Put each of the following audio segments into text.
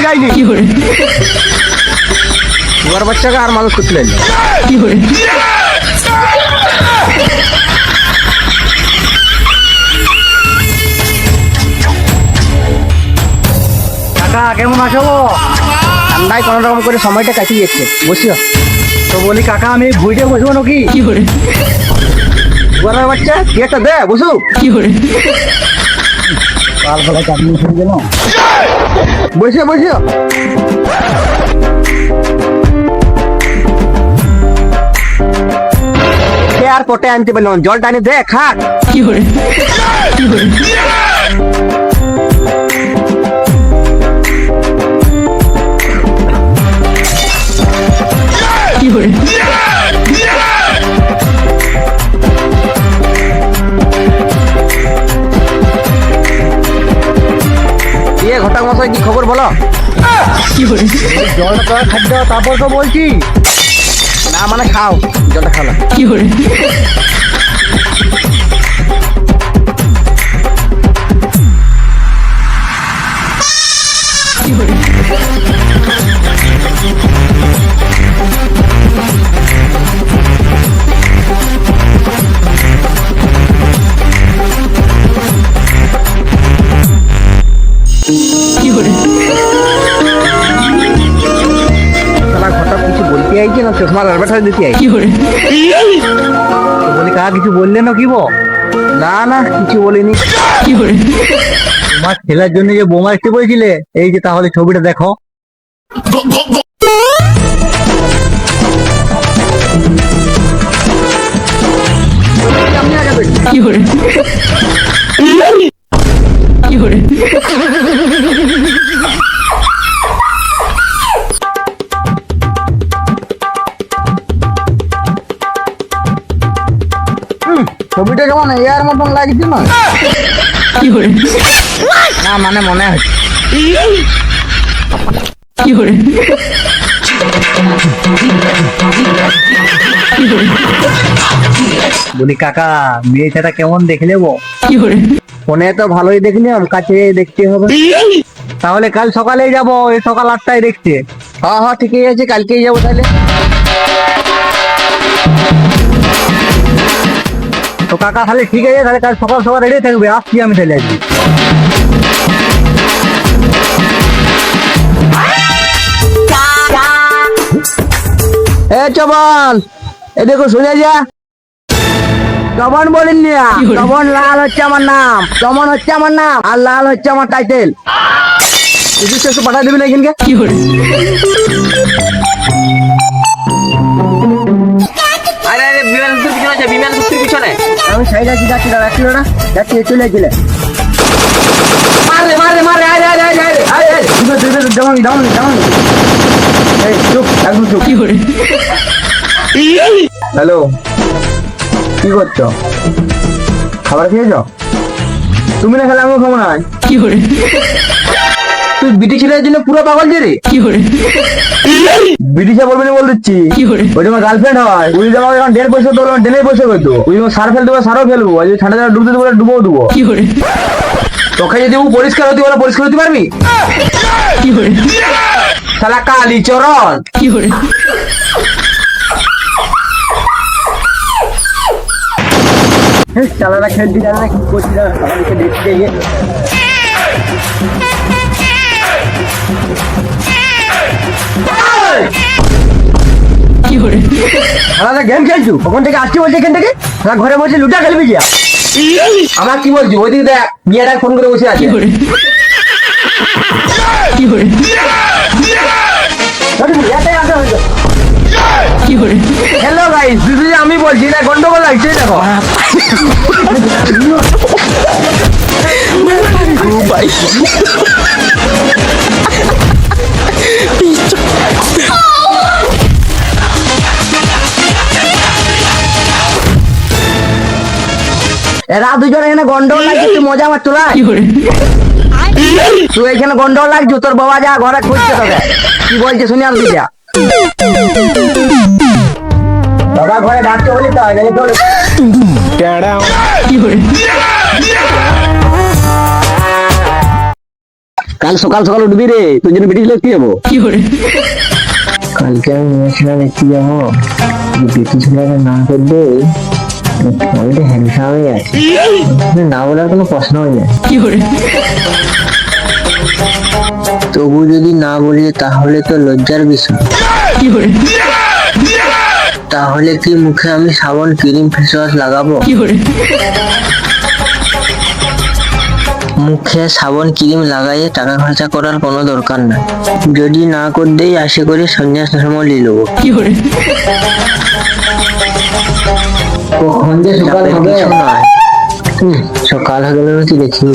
যায়নি তোমার বাচ্চাকে আর মানুষ করতে লাগলো কাকা কেমন আছো? ঠান্ডায় কোনো রকম করে সময়টা কাটিয়ে যাচ্ছে, বসিও। তো বলি কাকা আমি ভুইটে বসবো নাকি? ঘরের বাচ্চা কি একটা দে বসু কাল বেলা চাকরি শুরু গেল, বসিও বসিও। আর কোটে আনতে পারলাম, জল টানি দে খাক। ঘটা মশাই কি খবর বলো? জলটা খাদ্য তারপর তো বলছি না, মানে খাও জলটা খাও না। কিছু বলতে আইছি না, চশমা লালবাটা দিতে আইছি। বলি কাকা কিছু বললে না? কি না না কিছু বলিনি। তোমার ছেলের জন্য যে বোমা আসতে বলছিলে, এই যে তাহলে ছবিটা দেখো। ছবিটা কেমন এর মতন লাগছে না? না মানে মনে হচ্ছে বলি কাকা মেয়েটা কেমন দেখে নেবো? ফোনে তো ভালোই দেখলাম, কাছে দেখতে হবে। তাহলে কাল সকালেই যাবো, এই সকাল 8টায় দেখতে। হ্যাঁ হ্যাঁ ঠিকই আছে, কালকেই যাবো তাহলে। তো কাকা তাহলে ঠিক আছে, তাহলে কাল সকাল সকাল রেডি থাকবে, আসছি আমি তাহলে আজকে। এ চবন, এ দেখো শুনে যা। চবন বলিনি, চবন লাল হচ্ছে আমার নাম, চমন হচ্ছে আমার নাম, আর লাল হচ্ছে আমার টাইটেল। একটু পাঠা দেবে না এখানকে। আরে আরে বিমান সুতির পিছনে আছে, বিমান সুতির পিছনে। আমি সাইডে আছি, যাচ্ছি দাঁড়া, একটু না যাচ্ছি, চলে গেলে মারে মারে মারে, আরে আরে আরে আরে আরে ডাউন ডাউন ডাউন। এই চুপ, একদম চুপ। হ্যালো, কি করছো? খাবার খেয়েছো? তুমি না খেলে আমিও খাবো না। তুই বিটি ছেলের জন্য পুরো পাগল যে রে। বিটিশা বলবে না বল দিচ্ছি, ওই তোমার গার্লফ্রেন্ড হয়। উনি তোমাকে এখন 1.5 পয়সা দেবো, 1.5 পয়সা করতো। ওই তোমার সার ফেল দেবো, সারও ফেলবো। আর যদি ঠান্ডা জলে ডুবতে দেবো, ডুবও দেবো। তোকে যদি ও পরিষ্কার হতে বলে, পরিষ্কার হতে পারবি? শালা কালি চরণ। চালানা খেলছি, জানা কি করছি না, আমাদেরকে দেখতে গিয়ে গেম খেলছু, ওখান থেকে আসছি বলছে, এখান থেকে ঘরে বসে লুটা খেলবি যা। আমার কি বলছি, ওইদিকে দেখ মিয়াটা ফোন করে বসে আছে। হ্যালো গাইস, দিদি আমি বলছি না, গন্ডগোল লাগছে দেখো। এরা দুজন এখানে গন্ডগোল লাগছে, তুই মজা আমার তোলা। তুই এখানে গন্ডগোল লাগছো, তোর বাবা যা ঘরে খুঁজছে তোকে। কি বলছে শুনি আমি যা। বাবা ঘরে ডাকতে বলি তো, কাল সকাল সকাল উঠবি রে, তোর জন্য বেটি দেখতে যাবো। কালকে আমি মেয়ে ছেলে দেখতে যাবো, বেটি ছেলেকে না করবে আমি তো হ্যান্ডসাম হয়ে আছি, না বলার কোনো প্রশ্নই নেই। তবু যদি না বলি তাহলে তো লজ্জার বিষয়। তাহলে কি মুখে আমি সাবান ক্রিম ফেস ওয়াশ লাগাবো? মুখে সাবান ক্রিম লাগাইয়ে টাকা খরচা করার কোনো দরকার নাই। যদি না করতেই আশা করি সন্ন্যাস ধর্ম নিয়ে নেবো। কখন যে সকাল হবে নয়, সকাল হয়ে গেল নাকি দেখি।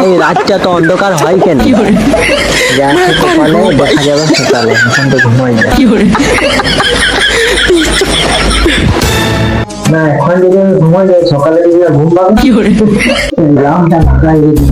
এই রাতটা তো অন্ধকার হয় কেন? সকালে দেখা যাবে সকালে, এখন তো ঘুমাই যায় না। এখন যদি আমি ঘুমাই যাই সকালে যদি ঘুম পাবো রামটা লাগাই দিই।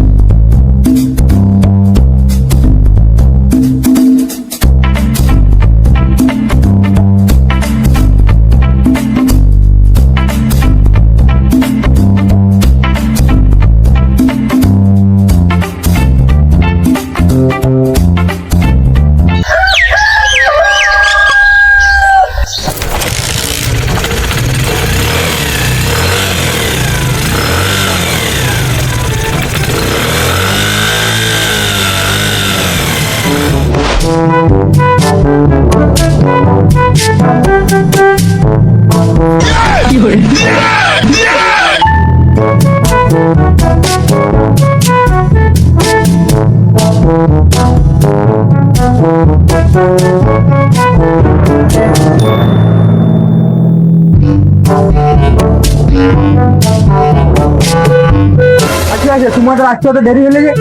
আচ্ছা আচ্ছা, তোমাদের আসতে তো দেরি হলে যে।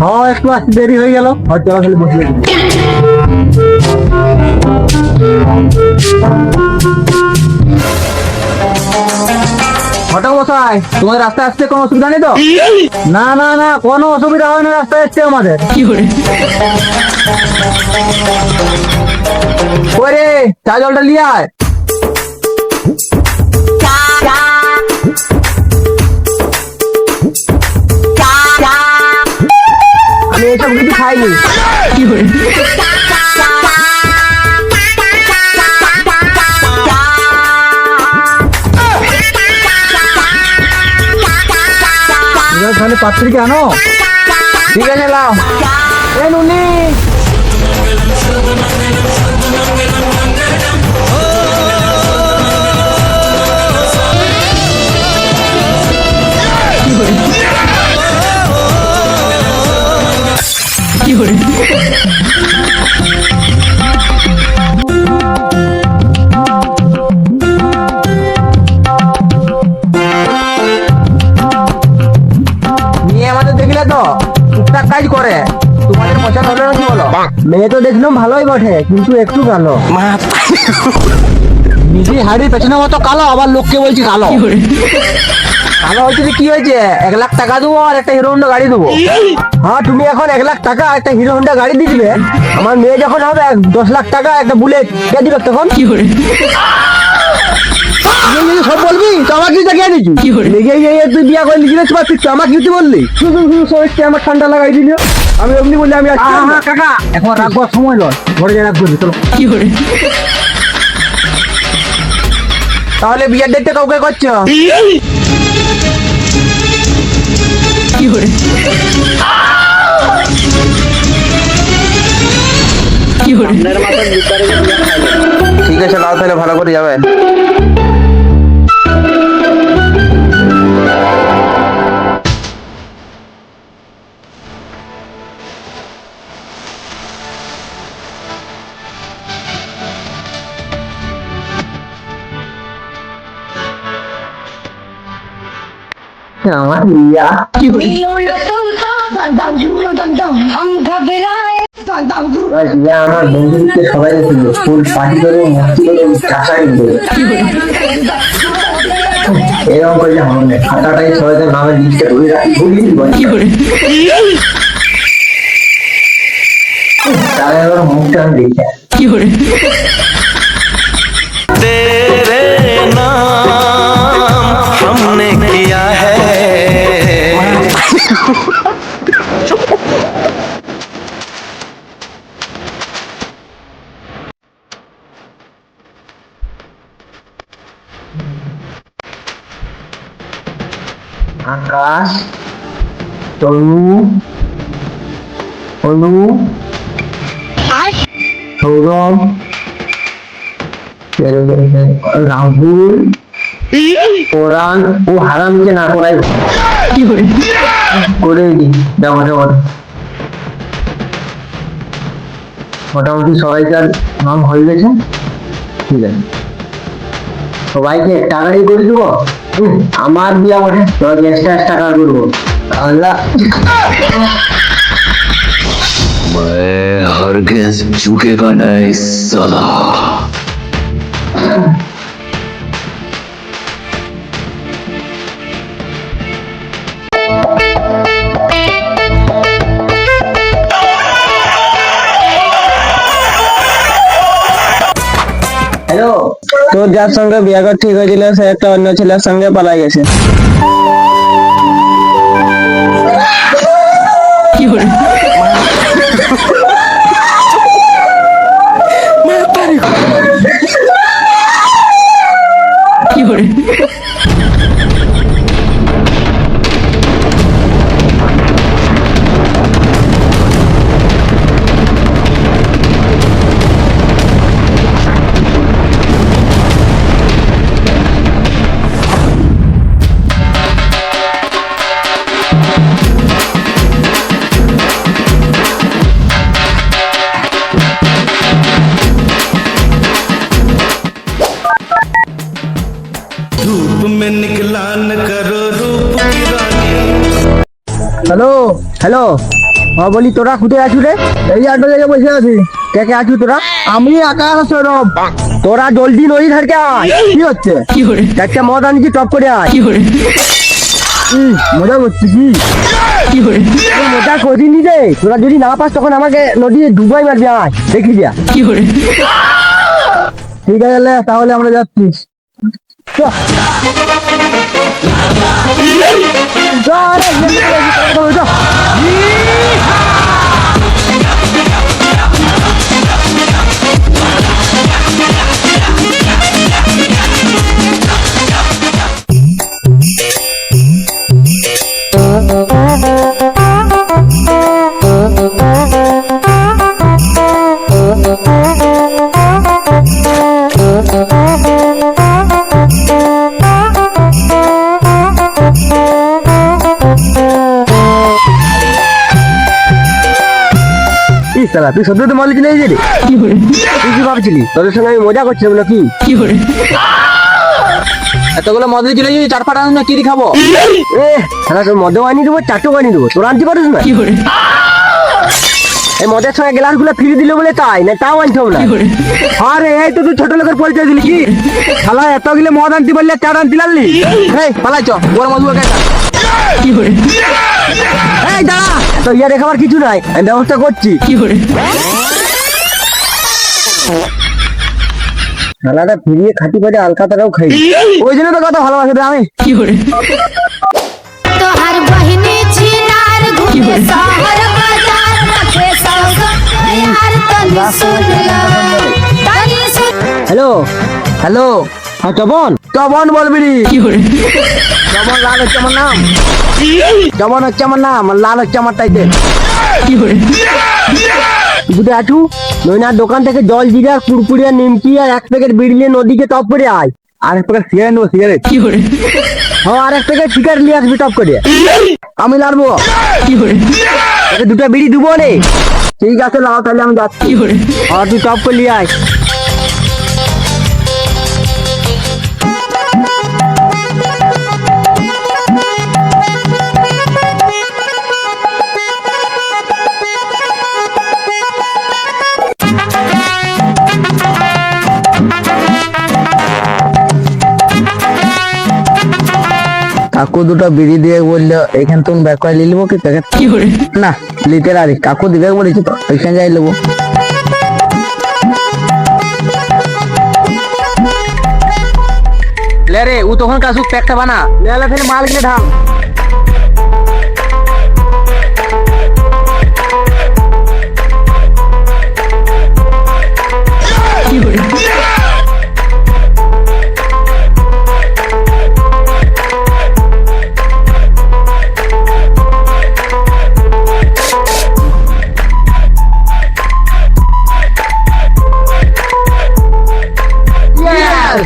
হ্যাঁ একটু আসতে দেরি হয়ে গেল, হয়তো খালি বসে ঘটক মশাই, তোমাদের রাস্তায় আসতে কোনো অসুবিধা নেই তো? না না না, কোনো অসুবিধা হয় না রাস্তায় আসতে আমাদের। ওরে চা জলটা নিয়ে আয়। আমি এসব কিছু খাইনি। তাহলে পাত্রীকে আনো। ঠিক আছে লাও। এ নুনি, টুকটাক কাজ করে, তোমাদের পছন্দ হলো নাকি বলো? মেয়ে তো দেখলাম ভালোই বটে, কিন্তু একটু কালো। নিজে হাড়ির পেছনে মতো কালো, আবার লোককে বলছি কালো। কালো হচ্ছে কি হয়েছে? 1 লাখ টাকা দেবো আর একটা হিরো হোন্ডা গাড়ি দেবো। হ্যাঁ তুমি এখন 1 লাখ টাকা একটা হিরো হোন্ডা গাড়ি দিয়ে দিবে, আমার মেয়ে যখন হবে 10 লাখ টাকা একটা বুলেট কে দিবে তখন? সব বলবি তো আমাকে লেগে তুই বিয়া করে নিয়েছিস, আমাকে কিছু বললি? আমার ঠান্ডা লাগাই দিল, আমি এমনি বললি আমি কাকা এখন রাখবার সময় নয়, ঘরে যা রাখবো। চলো তাহলে বিয়ের ডেটটা কাউকে করছো? ঠিক আছে লাও, তাহলে ভালো করে যাবে। আমার বিয়া আমার বন্ধুদেরকে সবাই ফুল পার্টি করে মস্তি করে এরকম করলে হবে না। খাতাটাই সবাই নামের লিস্টে ধরে রাখি, আরে ওর মুখটা আমি দেখি तेरे नाम हमने किया है আকাশ তনু অনু সৌরভ রাহুল কোরআন ও হারামকে না করাই করে দিই মোটামুটি সবাইকার নাম হয়ে গেছে। ঠিক আছে, সবাইকে টাকাই করে দেবো। আমার বিয়া বটে, তোমাকে এক্সট্রা টাকা করবো। আল্লাহ मैं हरगिज झुकेगा नहीं साला। হ্যালো, তোর যার সঙ্গে বিয়ে করা ঠিক হয়েছিল সে একটা অন্য ছেলের সঙ্গে পালাই গেছে। धूप में निकला न करो रूप की रानी। হ্যালো হ্যালো, হ্যাঁ বলি, তোরা কোথায় আছু রে? এই আটো জায়গায় বসে আছি। কে কে আছু তোরা? আমি আকাশ সৌরভ। তোরা জলদি নদী ধারকে আয়। কি হচ্ছে? একটা মদ আনছি, টপ করে আয়। মজা করছিস কি? মজা করিনি রে। তোরা যদি না পাস তখন আমাকে নদী ডুবাই মারবি। আয় দেখি যা। ঠিক আছে, তাহলে আমরা যাচ্ছি। তুই সত্যি তো মজা চলে রে? তুই কি ভাবছিলি তোদের সঙ্গে আমি মজা করছিলাম নাকি? এতগুলো মদে চলে যাবি, চার পাটা না কি খাবো? তোর মদেও আনি দেবো, চারটেও আনি দেবো। তোরা আনতে পারিস না? এই মদের সঙ্গে গ্লাস গুলো ফিরে দিল বলে তাই না, তাও আনতে হবে না। আরে এই তো তুই ছোট লোকের পরিচয় দিলি কি? শালা এতগুলো মদ আনতে বললে চার আনতে লাগলি? এই পালাই চ, বড় মধু এই দাঁড়া, তো ইয়া দেখাবার কিছু নাই, আমি ব্যবস্থা করছি। শালাটা ফিরিয়ে খাটি পেটে আলকাতাটাও খাই, ওই জন্য তো কত ভালোবাসে রে আমি। तोहर बहिनी छिनार घूमे शहर बाजार रखे सब यार तनी सुन लो तनी सुन। হ্যালো হ্যালো, হ্যাঁ তপন, তপন বলবি রে? তপন লাল হচ্ছে আমার নাম, তপন হচ্ছে আমার নাম, আর লাল হচ্ছে আমার টাইটেল। বুঝে আছু? নইনার দোকান থেকে জল জিরা, কুড়কুড়ি আর নিমকি আর এক প্যাকেট বিড়ি নিয়ে নদীকে টপ করে আয়। আর এক প্যাকেট সিগারেট নেবো, সিগারেট। হ্যাঁ, আর এক প্যাকেট সিগারেট নিয়ে আসবি টপ করে। আমি লাড়বো। দুটো বিড়ি দেবো রে? ঠিক আছে, লাও তাহলে আমি যাচ্ছি। আর তুই টপ করে নিয়ে আয়। কাকু দুটো বিড়ি দিয়ে বললো এখান তুমি ব্যাক করে নিয়ে নেবো কি প্যাকেট? না লিটার, আরে কাকু দিবে বলেছি তো, ওইখানে যাই নেবো। ले रे वो तখন কাসু প্যাকটা বানা ले ले फिर माल के ढाल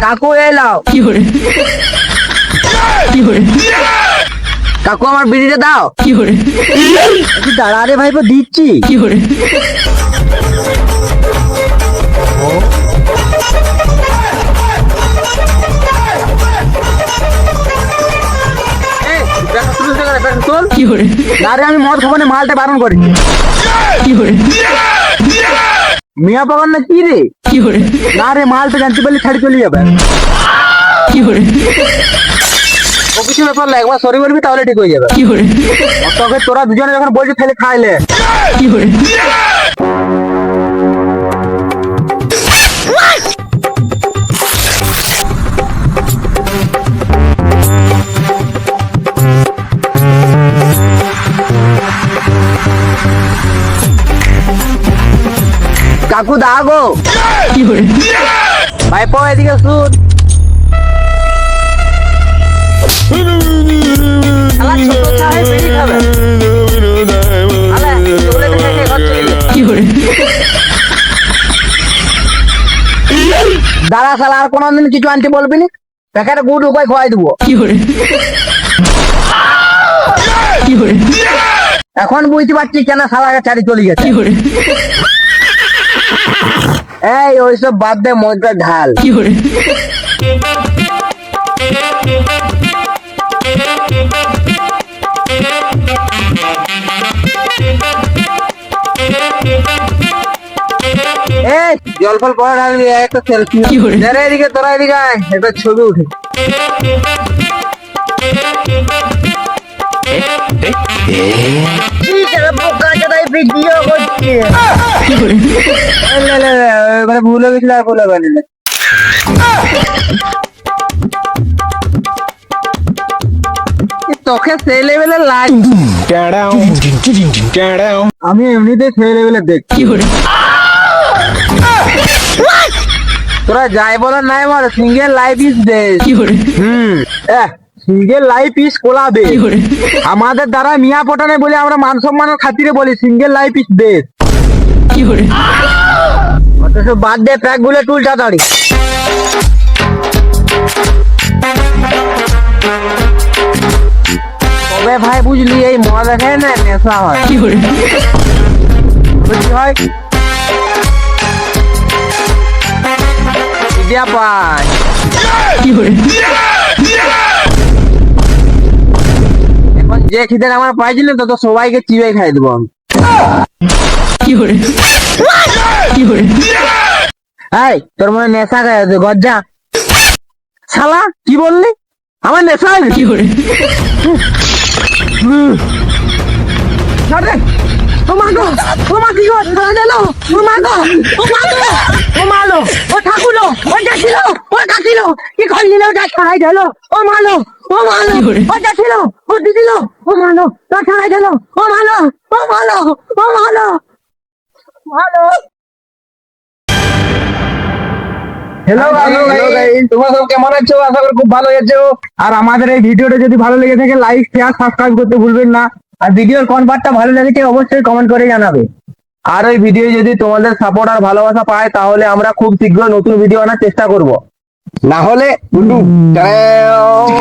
কাকু এলাও কাকু আমার বিড়িটা দাও দাঁড়া রে ভাইপো দিচ্ছি আমি মদ খাবো না মালটা বারণ করি মিয়া পাগল না কি রে না রে মাল তো জানতে পারলে ছাড়ি চলে যাবে অফিসে ব্যাপার না একবার সরি বলবি তাহলে ঠিক হয়ে যাবে তোকে তোরা দুজনে যখন বলছিস তাহলে খাইলে কাকু দাগো ভাইপো এদিকে শুন দাঁড়া শালা আর কোনদিন কিছু আনতে বলবি না প্যাকেট গুড উপায় খোয়াই দেবো এখন বুঝতে পারছি কেন শালাকে ছাড়ি চলে গেছে এই ওইসব বাদ দে মজটা ঢাল জল ফল পরে ঢালবি একটা সেলফি এদিকে তোরা এদিকে একটা ছবি উঠে ভুল হয়ে গেছিল আর ভুল হবে না তোকে সেই লেভেলে লাগছে আমি এমনিতে সেই লেভেলে দেখছি তোরা যাই বলো নাই বল single life is best single life is কোলাবে আমাদের দ্বারা মিয়া পটানে বলে আমরা মান সম্মানের খাতিরে বলি সিঙ্গেল লাইফ ইজ বেস্ট অথচ বাদ দে প্যাক গুলো টুল তাড়াতাড়ি তবে ভাই বুঝলি এই মদ খেয়ে না নেশা হয় বুঝলি হয় দিয়া পায় এখন যে খিদে আমার পাইছিল তো সবাইকে চিবাই খাই দেবো এই তোর মনে নেশা খাই গজ্জা শালা কি বললি আমার নেশা কি করে ও মাগো ও মা কি গো দিলো ও মাগো ও মাগো ও মালো ও ঠাকুরো ও যাচ্ছিল ও কাছিল কি করলি না ওটা ছাড়াই দিল ও মালো ও যাচ্ছিল ও দিছিল ও মালো তো ছাড়াই দিল ও মালো ও মালো ও মালো মালো হ্যালো গাইস তোমরা সব কেমন আছো আশা করি খুব ভালো আছো আর আমাদের এই ভিডিওটা যদি ভালো লেগে থাকে লাইক শেয়ার সাবস্ক্রাইব করতে ভুলবেন না আর ভিডিওর কোন পার্টটা ভালো লেগেছে অবশ্যই কমেন্ট করে জানাবে আর এই ভিডিও যদি তোমাদের সাপোর্ট আর ভালোবাসা পায় তাহলে আমরা খুব শীঘ্র নতুন ভিডিও আনার চেষ্টা করব না হলে